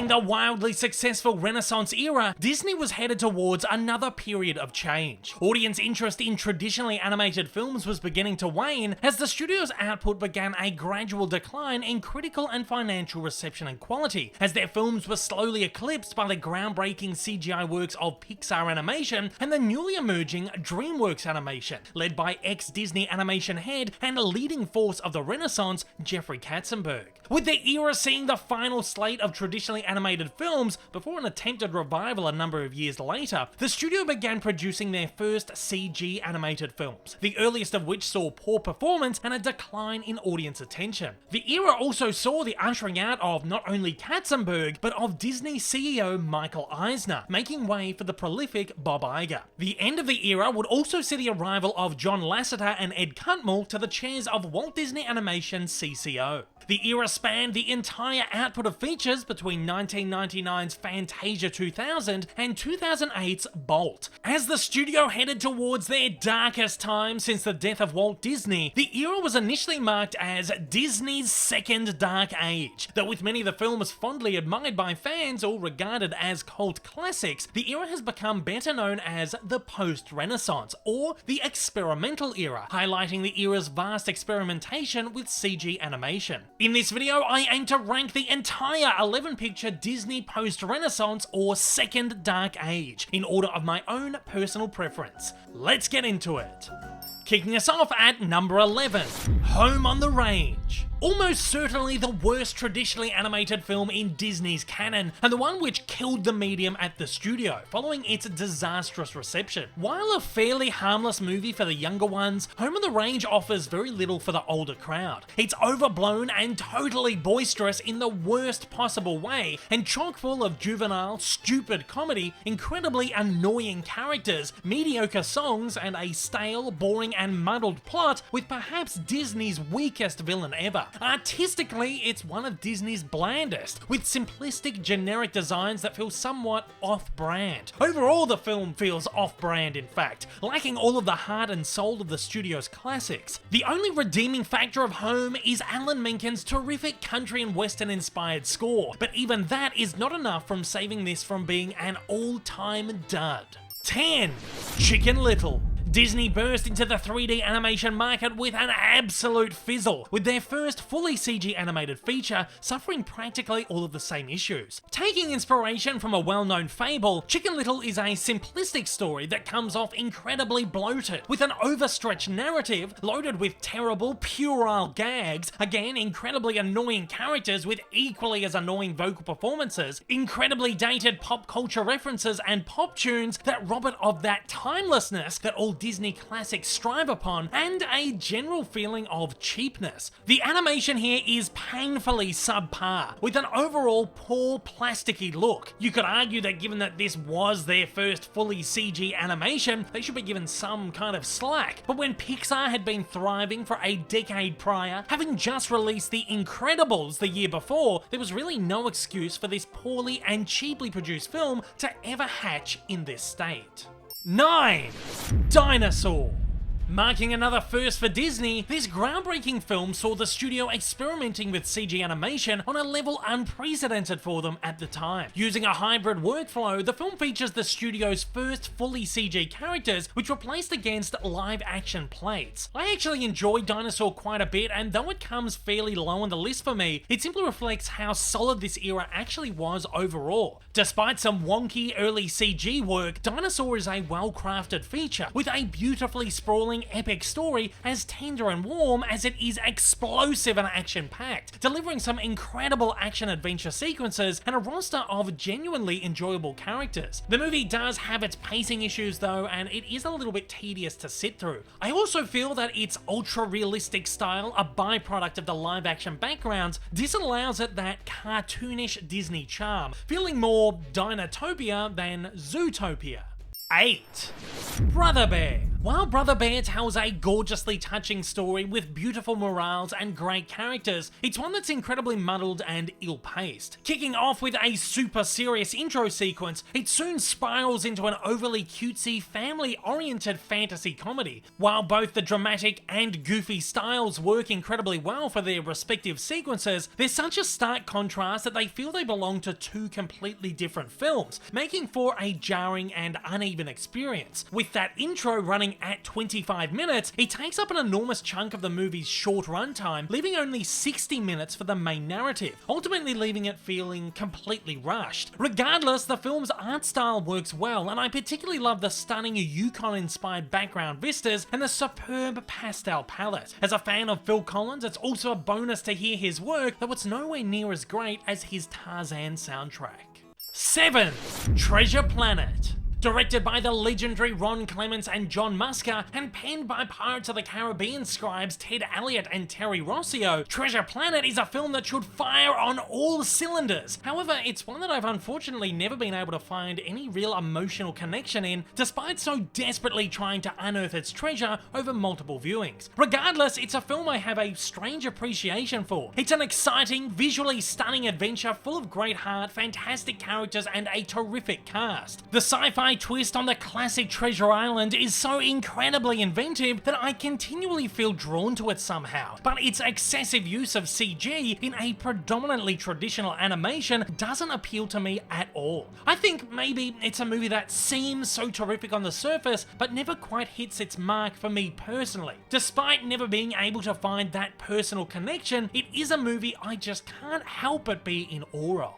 Following the wildly successful Renaissance era, Disney was headed towards another period of change. Audience interest in traditionally animated films was beginning to wane as the studio's output began a gradual decline in critical and financial reception and quality, as their films were slowly eclipsed by the groundbreaking CGI works of Pixar Animation and the newly emerging DreamWorks Animation, led by ex-Disney Animation head and leading force of the Renaissance, Jeffrey Katzenberg. With the era seeing the final slate of traditionally animated films before an attempted revival a number of years later, the studio began producing their first CG animated films, the earliest of which saw poor performance and a decline in audience attention. The era also saw the ushering out of not only Katzenberg, but of Disney CEO Michael Eisner, making way for the prolific Bob Iger. The end of the era would also see the arrival of John Lasseter and Ed Catmull to the chairs of Walt Disney Animation CCO. The era spanned the entire output of features between 1999's Fantasia 2000 and 2008's Bolt. As the studio headed towards their darkest time since the death of Walt Disney, the era was initially marked as Disney's second dark age. Though with many of the films fondly admired by fans or regarded as cult classics, the era has become better known as the post-Renaissance, or the experimental era, highlighting the era's vast experimentation with CG animation. In this video, I aim to rank the entire 11-picture Disney post-Renaissance or second dark age, in order of my own personal preference. Let's get into it. Kicking us off at number 11, Home on the Range. Almost certainly the worst traditionally animated film in Disney's canon, and the one which killed the medium at the studio, following its disastrous reception. While a fairly harmless movie for the younger ones, Home on the Range offers very little for the older crowd. It's overblown and totally boisterous in the worst possible way, and chock full of juvenile, stupid comedy, incredibly annoying characters, mediocre songs, and a stale, boring, and muddled plot with perhaps Disney's weakest villain ever. Artistically, it's one of Disney's blandest, with simplistic generic designs that feel somewhat off-brand. Overall, the film feels off-brand in fact, lacking all of the heart and soul of the studio's classics. The only redeeming factor of Home is Alan Menken's terrific country and western inspired score, but even that is not enough from saving this from being an all-time dud. 10. Chicken Little. Disney burst into the 3D animation market with an absolute fizzle, with their first fully CG animated feature suffering practically all of the same issues. Taking inspiration from a well-known fable, Chicken Little is a simplistic story that comes off incredibly bloated, with an overstretched narrative loaded with terrible, puerile gags, again incredibly annoying characters with equally as annoying vocal performances, incredibly dated pop culture references and pop tunes that rob it of that timelessness that all Disney classics strive upon, and a general feeling of cheapness. The animation here is painfully subpar, with an overall poor plasticky look. You could argue that given that this was their first fully CG animation, they should be given some kind of slack. But when Pixar had been thriving for a decade prior, having just released The Incredibles the year before, there was really no excuse for this poorly and cheaply produced film to ever hatch in this state. 9. Dinosaur. Marking another first for Disney, this groundbreaking film saw the studio experimenting with CG animation on a level unprecedented for them at the time. Using a hybrid workflow, the film features the studio's first fully CG characters, which were placed against live-action plates. I actually enjoyed Dinosaur quite a bit, and though it comes fairly low on the list for me, it simply reflects how solid this era actually was overall. Despite some wonky early CG work, Dinosaur is a well-crafted feature, with a beautifully sprawling epic story as tender and warm as it is explosive and action-packed, delivering some incredible action-adventure sequences and a roster of genuinely enjoyable characters. The movie does have its pacing issues though, and it is a little bit tedious to sit through. I also feel that its ultra-realistic style, a byproduct of the live-action backgrounds, disallows it that cartoonish Disney charm, feeling more Dinotopia than Zootopia. 8. Brother Bear. While Brother Bear tells a gorgeously touching story with beautiful morals and great characters, it's one that's incredibly muddled and ill-paced. Kicking off with a super serious intro sequence, it soon spirals into an overly cutesy, family-oriented fantasy comedy. While both the dramatic and goofy styles work incredibly well for their respective sequences, there's such a stark contrast that they feel they belong to two completely different films, making for a jarring and uneven experience. With that intro running at 25 minutes, it takes up an enormous chunk of the movie's short runtime, leaving only 60 minutes for the main narrative, ultimately leaving it feeling completely rushed. Regardless, the film's art style works well, and I particularly love the stunning Yukon-inspired background vistas and the superb pastel palette. As a fan of Phil Collins, it's also a bonus to hear his work, though it's nowhere near as great as his Tarzan soundtrack. 7. Treasure Planet. Directed by the legendary Ron Clements and John Musker, and penned by Pirates of the Caribbean scribes Ted Elliott and Terry Rossio, Treasure Planet is a film that should fire on all cylinders. However, it's one that I've unfortunately never been able to find any real emotional connection in, despite so desperately trying to unearth its treasure over multiple viewings. Regardless, it's a film I have a strange appreciation for. It's an exciting, visually stunning adventure full of great heart, fantastic characters, and a terrific cast. The sci-fi twist on the classic Treasure Island is so incredibly inventive that I continually feel drawn to it somehow, but its excessive use of CG in a predominantly traditional animation doesn't appeal to me at all. I think maybe it's a movie that seems so terrific on the surface, but never quite hits its mark for me personally. Despite never being able to find that personal connection, it is a movie I just can't help but be in awe of.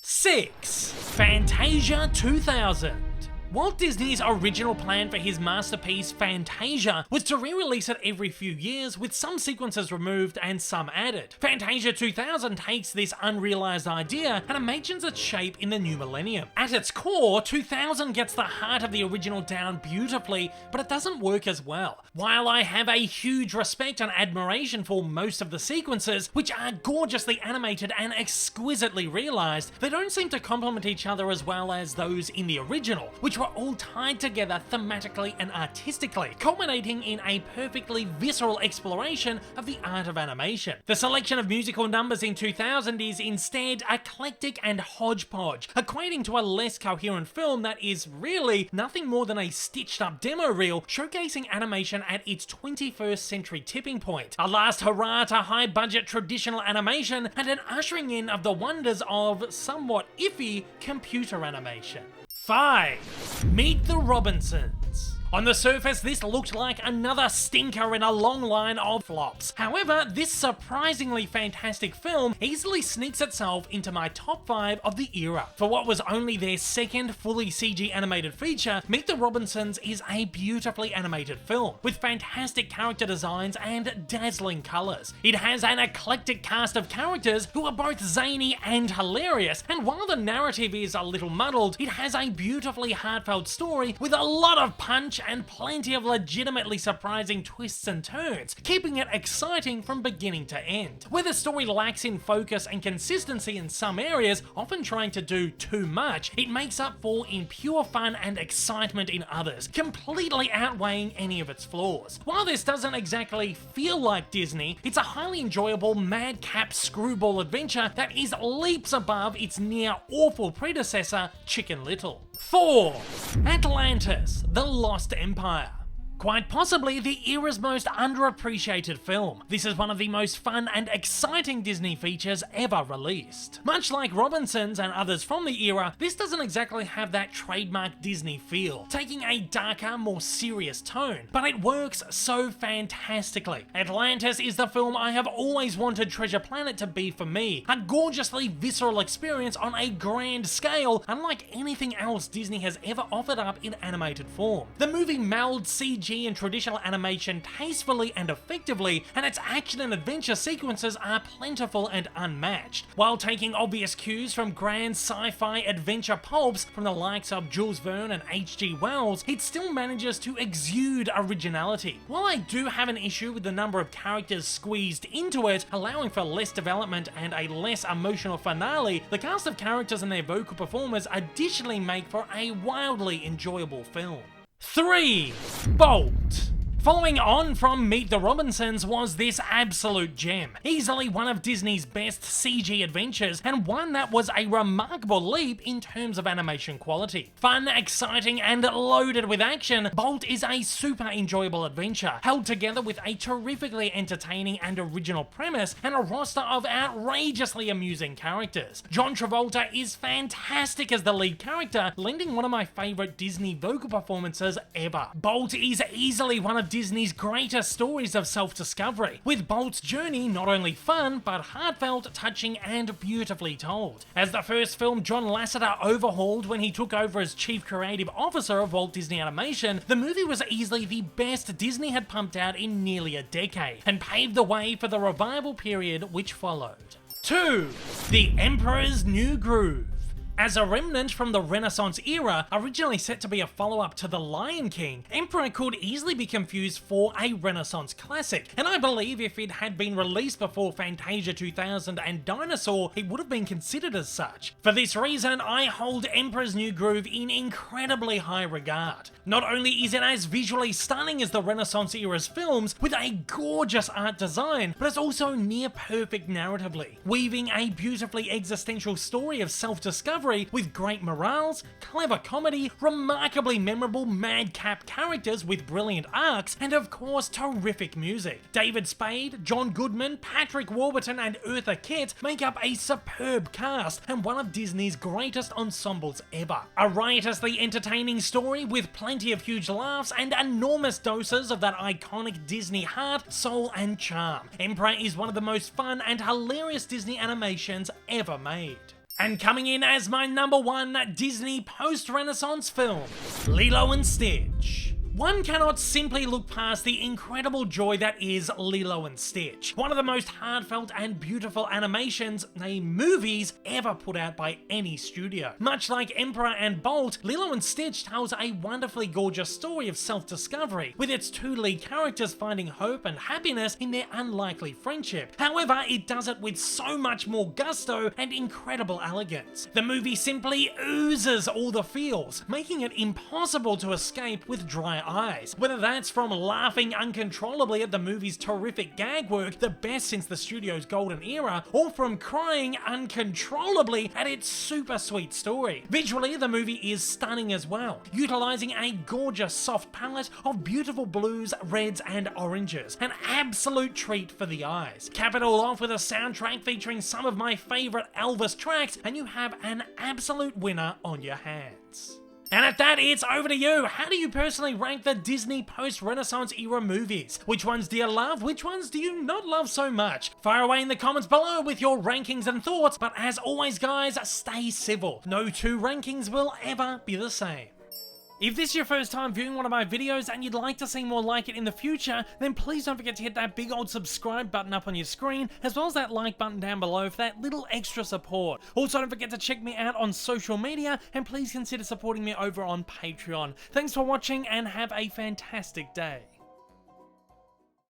6. Fantasia 2000. Walt Disney's original plan for his masterpiece Fantasia was to re-release it every few years, with some sequences removed and some added. Fantasia 2000 takes this unrealized idea and imagines its shape in the new millennium. At its core, 2000 gets the heart of the original down beautifully, but it doesn't work as well. While I have a huge respect and admiration for most of the sequences, which are gorgeously animated and exquisitely realized, they don't seem to complement each other as well as those in the original, which were all tied together thematically and artistically, culminating in a perfectly visceral exploration of the art of animation. The selection of musical numbers in 2000 is instead eclectic and hodgepodge, equating to a less coherent film that is really nothing more than a stitched up demo reel showcasing animation at its 21st century tipping point, a last hurrah to high budget traditional animation, and an ushering in of the wonders of somewhat iffy computer animation. 5. Meet the Robinsons. On the surface, this looked like another stinker in a long line of flops. However, this surprisingly fantastic film easily sneaks itself into my top 5 of the era. For what was only their second fully CG animated feature, Meet the Robinsons is a beautifully animated film, with fantastic character designs and dazzling colours. It has an eclectic cast of characters who are both zany and hilarious, and while the narrative is a little muddled, it has a beautifully heartfelt story with a lot of punch and plenty of legitimately surprising twists and turns, keeping it exciting from beginning to end. Where the story lacks in focus and consistency in some areas, often trying to do too much, it makes up for in pure fun and excitement in others, completely outweighing any of its flaws. While this doesn't exactly feel like Disney, it's a highly enjoyable madcap screwball adventure that is leaps above its near awful predecessor, Chicken Little. 4. Atlantis, The Lost Empire. Quite possibly the era's most underappreciated film. This is one of the most fun and exciting Disney features ever released. Much like Robinsons and others from the era, this doesn't exactly have that trademark Disney feel, taking a darker, more serious tone, but it works so fantastically. Atlantis is the film I have always wanted Treasure Planet to be for me, a gorgeously visceral experience on a grand scale, unlike anything else Disney has ever offered up in animated form. The movie melds CG and traditional animation tastefully and effectively, and its action and adventure sequences are plentiful and unmatched. While taking obvious cues from grand sci-fi adventure pulps from the likes of Jules Verne and H.G. Wells, it still manages to exude originality. While I do have an issue with the number of characters squeezed into it, allowing for less development and a less emotional finale, the cast of characters and their vocal performers additionally make for a wildly enjoyable film. 3. Bolt. Following on from Meet the Robinsons was this absolute gem, easily one of Disney's best CG adventures and one that was a remarkable leap in terms of animation quality. Fun, exciting and loaded with action, Bolt is a super enjoyable adventure, held together with a terrifically entertaining and original premise and a roster of outrageously amusing characters. John Travolta is fantastic as the lead character, lending one of my favourite Disney vocal performances ever. Bolt is easily one of Disney's greatest stories of self-discovery, with Bolt's journey not only fun, but heartfelt, touching, and beautifully told. As the first film John Lasseter overhauled when he took over as Chief Creative Officer of Walt Disney Animation, the movie was easily the best Disney had pumped out in nearly a decade, and paved the way for the revival period which followed. 2. The Emperor's New Groove. As a remnant from the Renaissance era, originally set to be a follow-up to The Lion King, Emperor could easily be confused for a Renaissance classic, and I believe if it had been released before Fantasia 2000 and Dinosaur, it would have been considered as such. For this reason, I hold Emperor's New Groove in incredibly high regard. Not only is it as visually stunning as the Renaissance era's films, with a gorgeous art design, but it's also near perfect narratively, weaving a beautifully existential story of self-discovery with great morals, clever comedy, remarkably memorable madcap characters with brilliant arcs, and of course terrific music. David Spade, John Goodman, Patrick Warburton and Eartha Kitt make up a superb cast and one of Disney's greatest ensembles ever. A riotously entertaining story with plenty of huge laughs and enormous doses of that iconic Disney heart, soul and charm. Emperor is one of the most fun and hilarious Disney animations ever made. And coming in as my number 1 Disney post-Renaissance film, Lilo and Stitch. One cannot simply look past the incredible joy that is Lilo and Stitch, one of the most heartfelt and beautiful animations, nay movies, ever put out by any studio. Much like Emperor and Bolt, Lilo and Stitch tells a wonderfully gorgeous story of self-discovery, with its two lead characters finding hope and happiness in their unlikely friendship. However, it does it with so much more gusto and incredible elegance. The movie simply oozes all the feels, making it impossible to escape with dry eyes. Whether that's from laughing uncontrollably at the movie's terrific gag work, the best since the studio's golden era, or from crying uncontrollably at its super sweet story. Visually, the movie is stunning as well, utilizing a gorgeous soft palette of beautiful blues, reds and oranges, an absolute treat for the eyes. Cap it all off with a soundtrack featuring some of my favorite Elvis tracks, and you have an absolute winner on your hands. And at that, it's over to you. How do you personally rank the Disney post-Renaissance era movies? Which ones do you love? Which ones do you not love so much? Fire away in the comments below with your rankings and thoughts, but as always guys, stay civil. No two rankings will ever be the same. If this is your first time viewing one of my videos and you'd like to see more like it in the future, then please don't forget to hit that big old subscribe button up on your screen, as well as that like button down below for that little extra support. Also, don't forget to check me out on social media, and please consider supporting me over on Patreon. Thanks for watching and have a fantastic day.